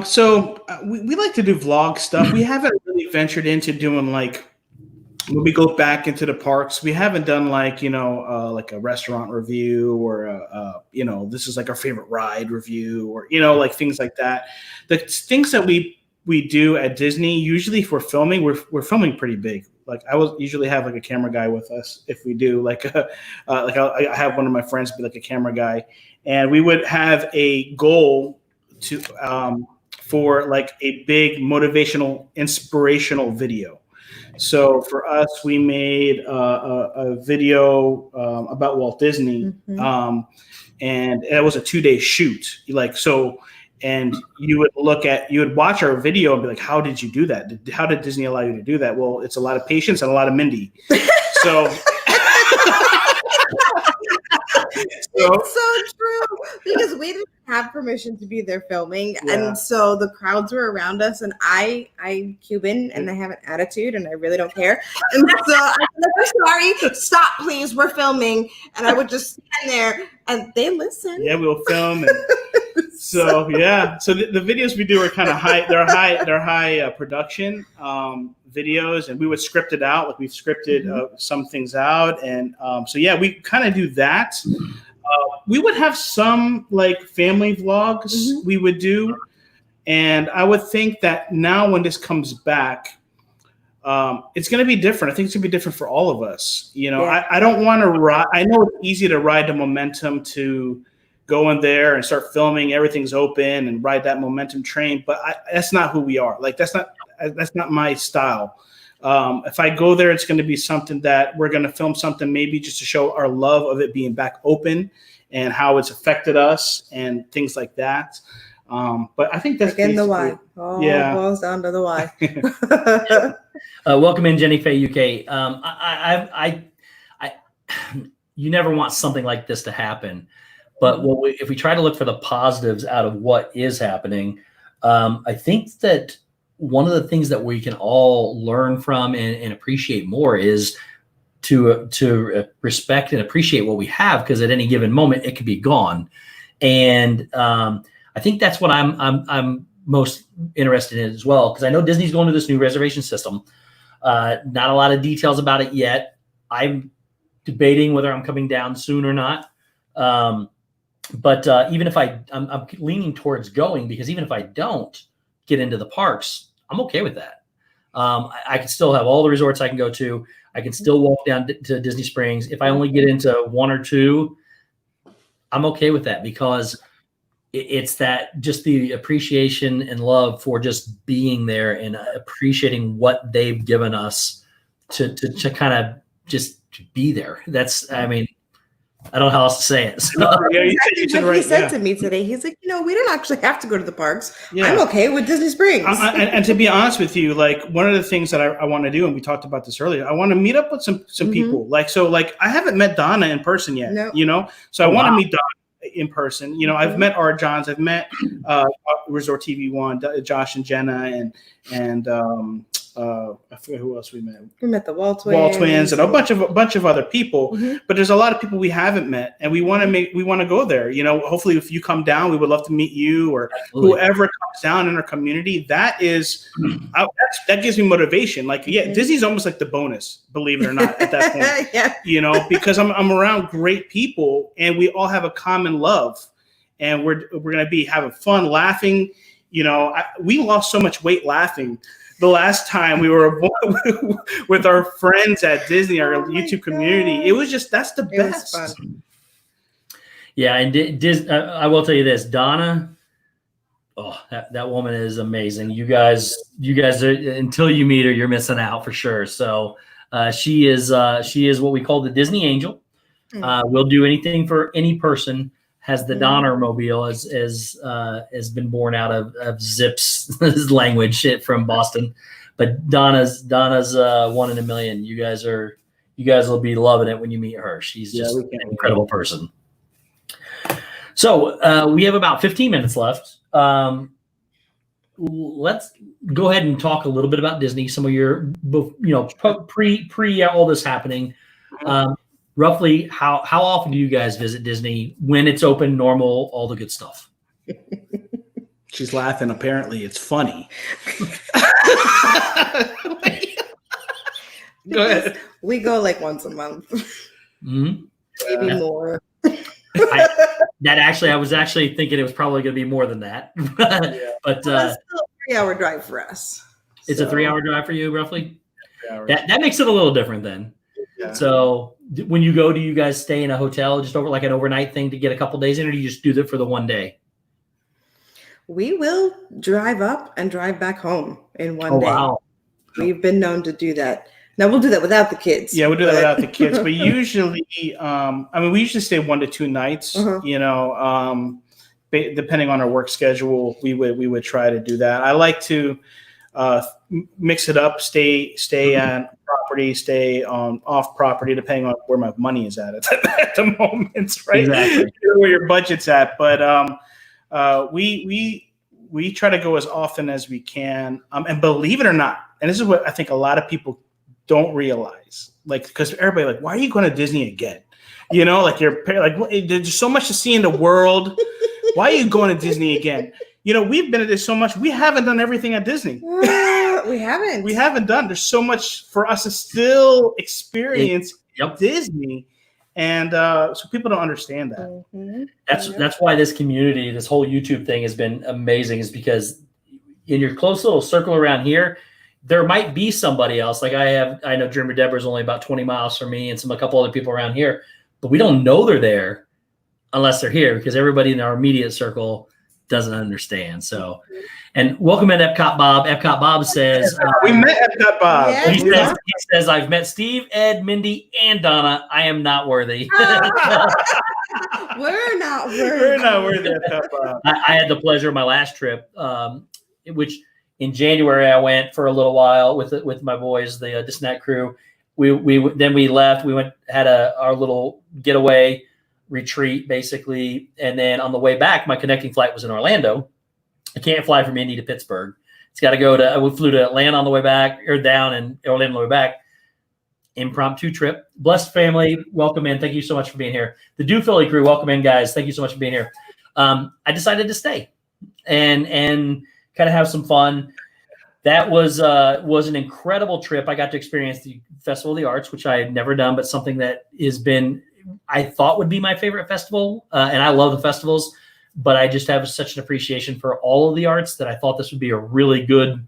So we like to do vlog stuff. We haven't really ventured into doing like, when we go back into the parks, we haven't done like, like a restaurant review or, this is like our favorite ride review or, like things like that. The things that we do at Disney, usually if we're filming, we're filming pretty big. Like I will usually have like a camera guy with us if we do like I have one of my friends be like a camera guy, and we would have a goal to for like a big motivational, inspirational video. So for us, we made a video about Walt Disney, and it was a 2-day shoot. And you would watch our video and be like, how did you do that? How did Disney allow you to do that? Well, it's a lot of patience and a lot of Mindy. So it's so true, because we didn't have permission to be there filming, and so the crowds were around us, and I'm Cuban and I have an attitude and I really don't care, and so I was like, sorry, stop please, we're filming, and I would just stand there and they listen. Yeah, we'll film. And so the videos we do are kind of high. They're high production videos, and we would script it out. Like we've scripted some things out, and we kind of do that. We would have some like family vlogs we would do, and I would think that now when this comes back, it's going to be different. I think it's going to be different for all of us. I don't want to ride. I know it's easy to ride the momentum to go in there and start filming. Everything's open and ride that momentum train, but that's not who we are. Like that's not my style. If I go there, it's going to be something that we're going to film something maybe just to show our love of it being back open and how it's affected us and things like that. But I think that's again the why. Boils down to the why. Welcome in, Jenny Faye UK. You never want something like this to happen, but if we try to look for the positives out of what is happening, I think that one of the things that we can all learn from and appreciate more is to respect and appreciate what we have, because at any given moment it could be gone. And I think that's what I'm most interested in as well, because I know Disney's going to this new reservation system. Not a lot of details about it yet. I'm debating whether I'm coming down soon or not. But even if I'm leaning towards going, because even if I don't get into the parks, I'm okay with that. I can still have all the resorts I can go to. I can still walk down to Disney Springs. If I only get into one or two, I'm okay with that, because it's that just the appreciation and love for just being there and appreciating what they've given us to kind of just be there. That's, I mean, I don't know how else to say it. So. He said to me today, he's like, we don't actually have to go to the parks. Yeah. I'm okay with Disney Springs. And to be honest with you, like one of the things that I want to do, and we talked about this earlier, I want to meet up with some people. Like, so like I haven't met Donna in person yet, so I want to meet Donna in person. I've met our Johns, I've met Resort TV One, Josh and Jenna, and I forget who else we met. We met the Wall Wall Twins and a bunch of other people. Mhm. But there's a lot of people we haven't met, and we want to go there. You know, hopefully, if you come down, we would love to meet you or Absolutely. whoever comes down in our community. That gives me motivation. Like, yeah, Disney's almost like the bonus, believe it or not, at that point. Yeah. You know, because I'm around great people, and we all have a common love, and we're gonna be having fun, laughing. You know, we lost so much weight laughing the last time we were with our friends at Disney, our YouTube community. It was just, that's the best. It was fun. Yeah, and I will tell you this, Donna. Oh, that woman is amazing. You guys are, until you meet her, you're missing out for sure. So she is what we call the Disney Angel. We'll do anything for any person. Has the Donner Mobile has been born out of Zip's language from Boston, but Donna's 1 in a million. You guys will be loving it when you meet her. She's just an incredible person. So we have about 15 minutes left. Let's go ahead and talk a little bit about Disney. Some of your, pre all this happening. Roughly, how often do you guys visit Disney? When it's open, normal, all the good stuff? She's laughing. Apparently, it's funny. Go ahead. We go like once a month, maybe more. I was actually thinking it was probably going to be more than that. But it's still a 3-hour drive for us. It's a 3-hour drive for you, roughly? 3 hours. That makes it a little different then. Yeah. So when you go, do you guys stay in a hotel just over like an overnight thing to get a couple days in, or do you just do that for the one day? We will drive up and drive back home in one day. Wow. We've been known to do that. Now we'll do that without the kids. Yeah, we'll do that without the kids. But usually, we usually stay 1 to 2 nights. You know, depending on our work schedule, we would try to do that. I like to mix it up, stay on property, stay on off property, depending on where my money is at the moment, right? Exactly. Where your budget's at. But we try to go as often as we can. And believe it or not, and this is what I think a lot of people don't realize, like, because everybody like, why are you going to Disney again? You know, like there's so much to see in the world. Why are you going to Disney again? You know, we've been at this so much. We haven't done everything at Disney. We haven't. We haven't done. There's so much for us to still experience Disney, and so people don't understand that. That's why this community, this whole YouTube thing, has been amazing. Is because in your close little circle around here, there might be somebody else. Like I know Dreamer Deborah is only about 20 miles from me, and a couple other people around here, but we don't know they're there unless they're here, because everybody in our immediate circle doesn't understand. So, and welcome in Epcot Bob. Epcot Bob says we met Epcot Bob. Yeah, he says I've met Steve, Ed, Mindy, and Donna. I am not worthy. We're not worthy. We're not worthy of Epcot Bob. I had the pleasure of my last trip, which in January I went for a little while with my boys, the Disney crew. Then we left. We had our little getaway retreat basically, and then on the way back, my connecting flight was in Orlando. I can't fly from Indy to Pittsburgh. It's got to go to. We flew to Atlanta on the way back, or down, and Orlando on the way back. Impromptu trip. Blessed family, welcome in. Thank you so much for being here. The Do Philly crew, welcome in, guys. Thank you so much for being here. I decided to stay and kind of have some fun. That was an incredible trip. I got to experience the Festival of the Arts, which I had never done, but something that I thought would be my favorite festival. And I love the festivals, but I just have such an appreciation for all of the arts that I thought this would be a really good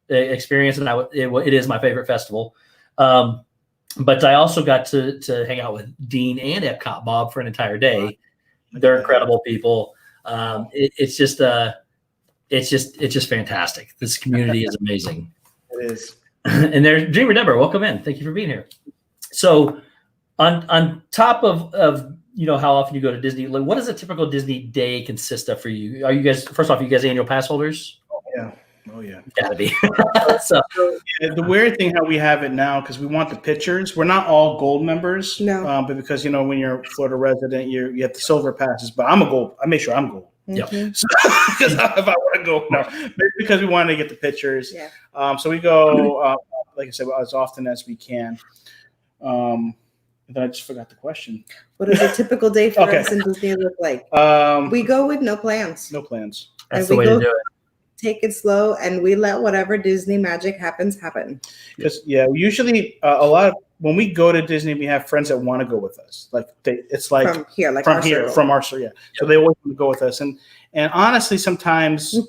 experience. And it is my favorite festival. But I also got to hang out with Dean and Epcot Bob for an entire day. They're incredible people. It's just fantastic. This community is amazing. It is. And there's Dreamer Deborah. Welcome in. Thank you for being here. So on top of how often you go to Disney, what does a typical Disney day consist of for you? Are you guys, first off, you guys annual pass holders? Oh yeah. Gotta be. So the weird thing how we have it now, because we want the pictures. We're not all gold members. No. But because when you're a Florida resident, you have the silver passes. But I'm a gold. I make sure I'm gold. Yep. So, because if I want to go, no, because we wanted to get the pictures. Yeah. So we go, like I said, as often as we can. And then I just forgot the question. What does a typical day for us in Disney look like? We go with no plans. No plans. That's the way to do it. Take it slow, and we let whatever Disney magic happen. Because usually when we go to Disney, we have friends that want to go with us. Like it's like from our store. Yeah. So they always want to go with us, and honestly, sometimes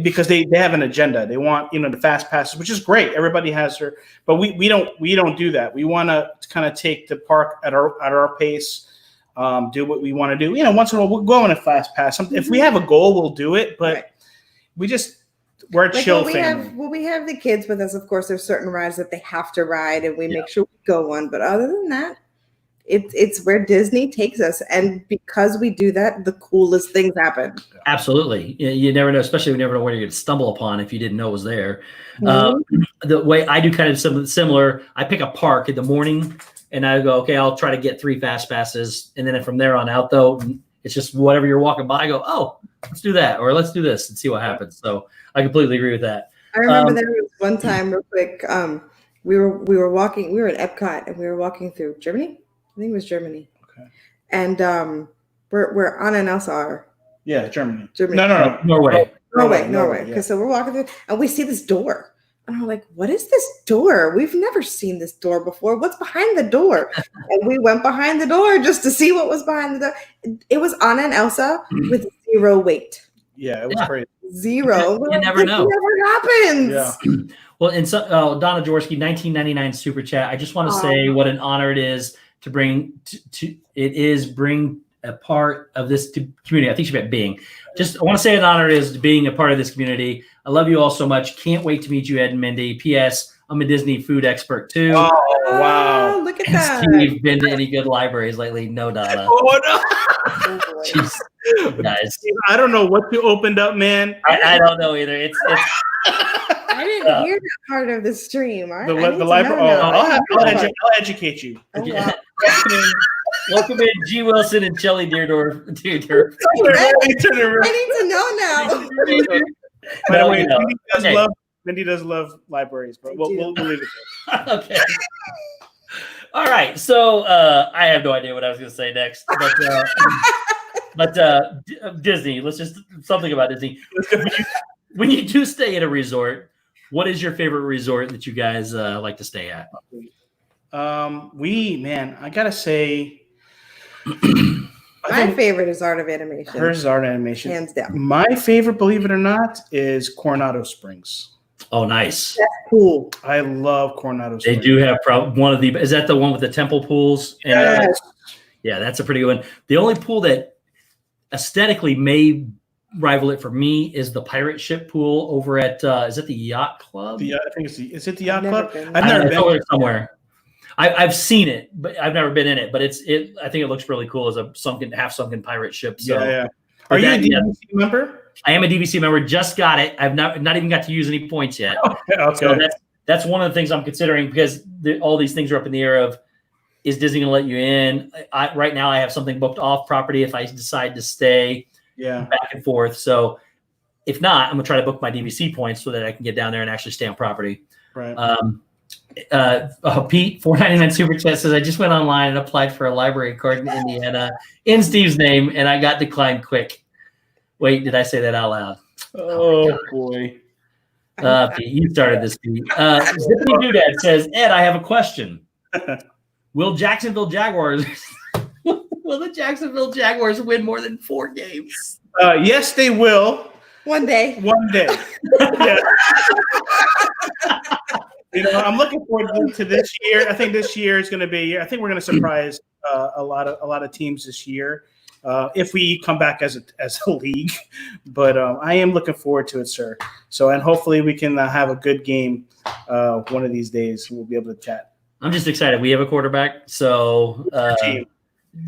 because they have an agenda. They want the fast passes, which is great. Everybody has their, but we don't do that. We want to kind of take the park at our pace. Do what we want to do. Once in a while we'll go on a fast pass. If we have a goal, we'll do it, but we're a chill family. We have the kids with us. Of course, there's certain rides that they have to ride, and we make sure we go on. But other than that, it's where Disney takes us, and because we do that, the coolest things happen. Absolutely, you never know, especially you never know where you're going to stumble upon if you didn't know it was there. The way I do kind of similar, I pick a park in the morning, and I go, okay, I'll try to get 3 fast passes, and then from there on out, though, it's just whatever you're walking by. I go, oh, let's do that, or let's do this and see what happens. So I completely agree with that. I remember there was one time, real quick. We were walking. We were at Epcot, and we were walking through Germany. I think it was Germany. Okay. And we're on an LSR. Yeah, Germany. No, Norway. Okay, Yeah. so we're walking through, and we see this door. And I'm like, what is this door? We've never seen this door before. What's behind the door? And we went behind the door just to see what was behind the door. It was Anna and Elsa with 0 wait. Yeah, it was crazy. 0. You never know. It never happens. Yeah. Well, and so Donna Jaworski, 1999 super chat. I just want to say what an honor it is to bring bring a part of this community. I think she meant being. I want to say an honor it is being a part of this community. I love you all so much. Can't wait to meet you, Ed and Mindy. P.S. I'm a Disney food expert too. Oh, wow. Look at that. Steve, been to any good libraries lately? No, Donna. Oh, no. Jeez, guys. I don't know what you opened up, man. I don't know either. It's I didn't hear that part of the stream. The library. I'll educate you. Oh, wow. Welcome in, G. Wilson and Shelley Deardorff. I need to know now. By the way, Mindy does love libraries, but we'll leave it there. Okay. All right. So I have no idea what I was going to say next, but Disney. Let's just something about Disney. When you do stay at a resort, what is your favorite resort that you guys like to stay at? I gotta say, my favorite is Art of Animation. Hers is Art of Animation, hands down. My favorite, believe it or not, is Coronado Springs. Oh, nice. That's cool. I love Coronado Springs. They do have one of the. Is that the one with the temple pools? Yes. Yeah, that's a pretty good one. The only pool that aesthetically may rival it for me is the pirate ship pool over at is it the Yacht Club? I think is it the Yacht Club? I've never been somewhere. I've seen it, but I've never been in it. But I think it looks really cool as a half sunken pirate ship. So yeah. Are you a DVC member? I am a DVC member. Just got it. I've not even got to use any points yet. Okay. So that's one of the things I'm considering because all these things are up in the air of is Disney going to let you in? Right now I have something booked off property if I decide to stay. Yeah. Back and forth. So if not, I'm gonna try to book my DVC points so that I can get down there and actually stay on property. Right. Pete 499 super chat says I just went online and applied for a library card in Indiana in Steve's name and I got declined quick. Wait, did I say that out loud? Oh boy. Pete, you started this, Pete. Zippy Doodad says, Ed, I have a question. Will the Jacksonville Jaguars win more than 4 games? Yes, they will. One day. Yeah. I'm looking forward to this year. I think this year is going to be. I think we're going to surprise a lot of teams this year if we come back as a league. But I am looking forward to it, sir. So and hopefully we can have a good game one of these days. We'll be able to chat. I'm just excited. We have a quarterback, so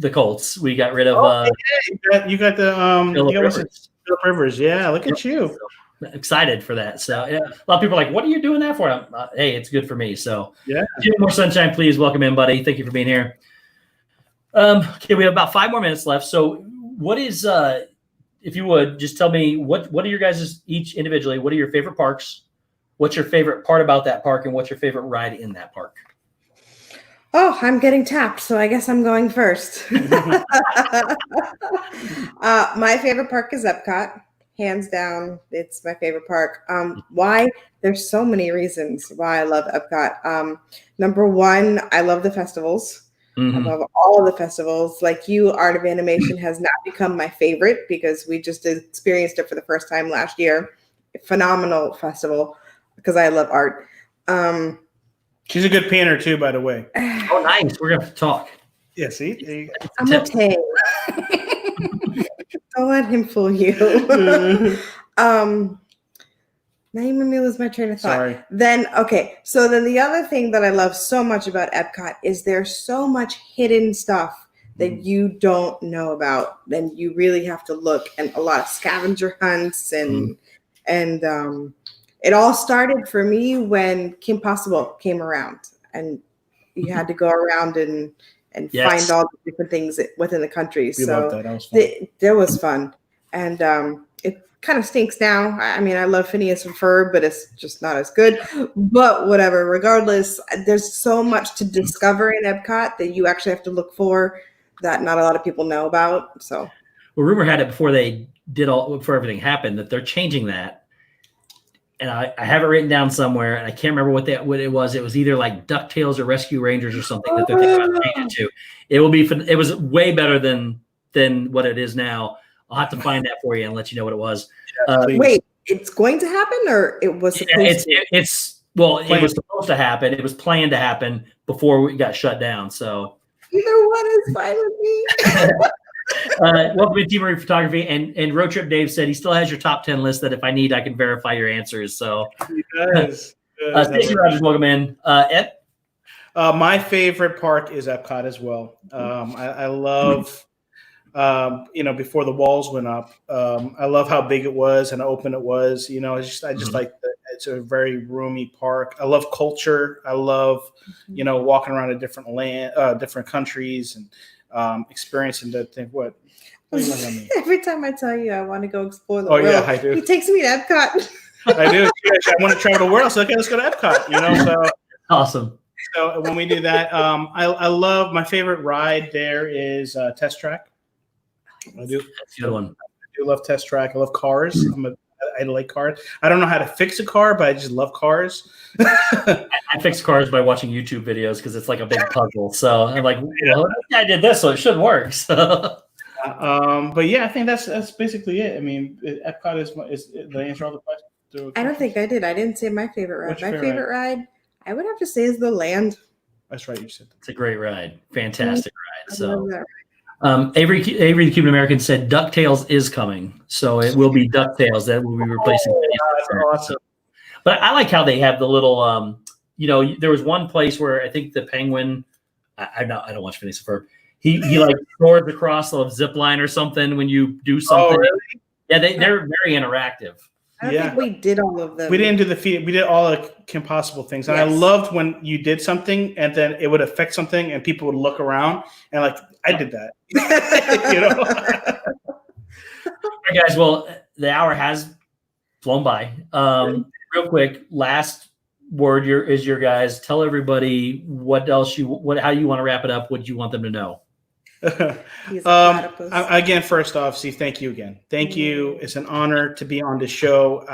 the Colts. We got rid of. You got the Phillip Rivers. Yeah, look at you. So, excited for that. So yeah, a lot of people are like, "What are you doing that for?" Hey, it's good for me. So yeah. More sunshine, please. Welcome in, buddy. Thank you for being here. Okay, we have about 5 more minutes left. So, what is if you would, just tell me what are your guys' each individually, what are your favorite parks? What's your favorite part about that park? And what's your favorite ride in that park? Oh, I'm getting tapped, so I guess I'm going first. My favorite park is Epcot. Hands down, it's my favorite park. Why? There's so many reasons why I love Epcot. Number one, I love the festivals. I love all of the festivals. Like you, Art of Animation has not become my favorite because we just experienced it for the first time last year. Phenomenal festival because I love art. She's a good painter too, by the way. Oh, nice. We're gonna have to talk. Yeah, see? I'm okay. Don't let him fool you. Now you made me lose my train of thought. Sorry. So then the other thing that I love so much about Epcot is there's so much hidden stuff that you don't know about. Then you really have to look, and a lot of scavenger hunts and it all started for me when Kim Possible came around, and you had to go around and find all the different things within the country. We loved that. That was fun. That was fun. And it kind of stinks now. I mean, I love Phineas and Ferb, but it's just not as good. But whatever, regardless, there's so much to discover in Epcot that you actually have to look for that not a lot of people know about. So, well, rumor had it before everything happened that they're changing that. And I have it written down somewhere, and I can't remember what it was. It was either like DuckTales or Rescue Rangers or something that they're thinking about changing to. It was way better than what it is now. I'll have to find that for you and let you know what it was. Wait, it's going to happen, or it was supposed to? It was supposed to happen. It was planned to happen before we got shut down. So either one is fine with me. Welcome to Team Marine Photography, and Road Trip Dave said he still has your top 10 list that if I need, I can verify your answers. So he does. Stacey Rogers, welcome in. Ed? My favorite park is Epcot as well. I love, before the walls went up, I love how big it was and how open it was. I just like it's a very roomy park. I love culture. I love, walking around a different different countries and experiencing the thing. What do you like on me? Every time I tell you I want to go explore the world, yeah, I do. He takes me to Epcot. I do. I want to travel the world, so okay, let's go to Epcot. So awesome. So when we do that, I love my favorite ride. There is Test Track. I do. That's a good one. I do love Test Track. I love cars. I like cars. I don't know how to fix a car, but I just love cars. I fix cars by watching YouTube videos because it's like a big puzzle. So I'm like, well, I did this, so it should work. So. But yeah, I think that's basically it. I mean, Epcot is the answer all the questions. I don't think I did. I didn't say my favorite ride. My favorite ride, I would have to say, is the Land. That's right. You said that. It's a great ride. Fantastic ride. I So. love that ride. Avery the Cuban American said DuckTales is coming, so it will be DuckTales that will be replacing. That's awesome. But I like how they have the little, there was one place where I think the penguin, I don't watch Phineas and Ferb. He like soars across the zip line or something when you do something. Oh, really? Yeah, they're very interactive. I don't think we did all of them. We didn't do the feed. We did all the Kim Possible things. And I loved when you did something and then it would affect something and people would look around and like, I did that. All right, guys. Well, the hour has flown by. Real quick, last word is your guys. Tell everybody what else how you want to wrap it up. What do you want them to know? Again, first off, Steve, thank you again. Thank you. It's an honor to be on the show.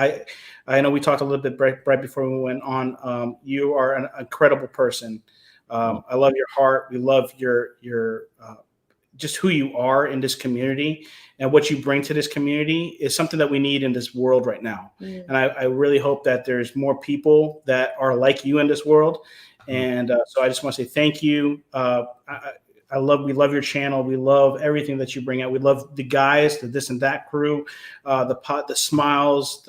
I know we talked a little bit right before we went on. You are an incredible person. I love your heart. We love your just who you are in this community, and what you bring to this community is something that we need in this world right now. And I really hope that there's more people that are like you in this world. And so I just want to say thank you. We love your channel. We love everything that you bring out. We love the guys, the This and That crew, the smiles,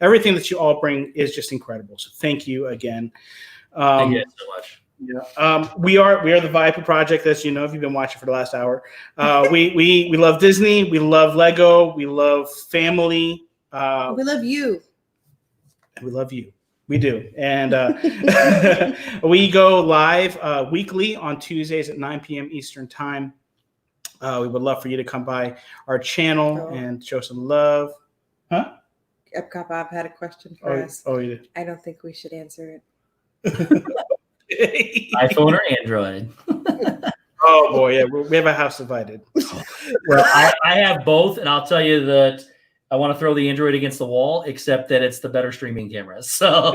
everything that you all bring is just incredible. So thank you again. Thank you so much. Yeah. We are the Viapree Project, as you know, if you've been watching for the last hour. We love Disney. We love Lego. We love family. We love you. We love you. We do. And we go live weekly on Tuesdays at 9 p.m. Eastern time. We would love for you to come by our channel and show some love. Huh? Epcot Bob had a question for us. Oh, you did. I don't think we should answer it. iPhone or Android? Oh boy, yeah, we have a house divided. Well, I have both, and I'll tell you that I want to throw the Android against the wall, except that it's the better streaming camera. So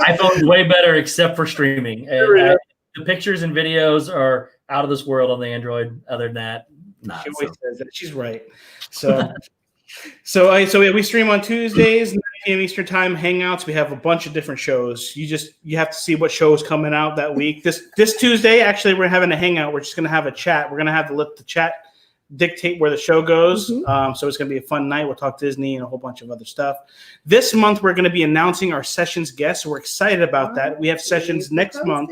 iPhone's way better, except for streaming. And the pictures and videos are out of this world on the Android. Other than that, nah. She always says that. She's right. So we stream on Tuesdays, 9 p.m. Eastern Time, Hangouts. We have a bunch of different shows. You have to see what show is coming out that week. This Tuesday, actually, we're having a hangout. We're just going to have a chat. We're going to have to let the chat dictate where the show goes. So it's going to be a fun night. We'll talk Disney and a whole bunch of other stuff. This month, we're going to be announcing our sessions guests. We're excited about that. We have sessions next month.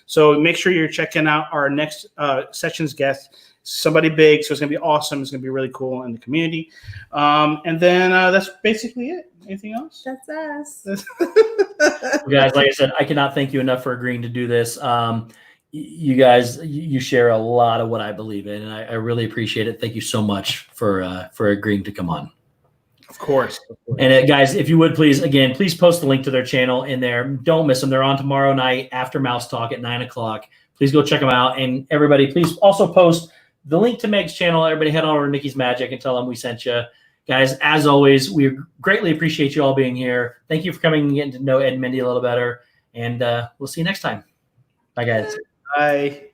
So make sure you're checking out our next sessions guest. Somebody big, so it's gonna be awesome. It's gonna be really cool in the community, and then that's basically it. Anything else? That's us. Guys, like I said, I cannot thank you enough for agreeing to do this. You guys, you share a lot of what I believe in, and I really appreciate it. Thank you so much for agreeing to come on. Of course. And guys, if you would please post the link to their channel in there. Don't miss them. They're on tomorrow night after Mouse Talk at 9:00. Please go check them out, and everybody, please also post the link to Meg's channel. Everybody head on over to Nikki's Magic and tell them we sent you. Guys, as always, we greatly appreciate you all being here. Thank you for coming and getting to know Ed and Mindy a little better. And we'll see you next time. Bye, guys. Bye.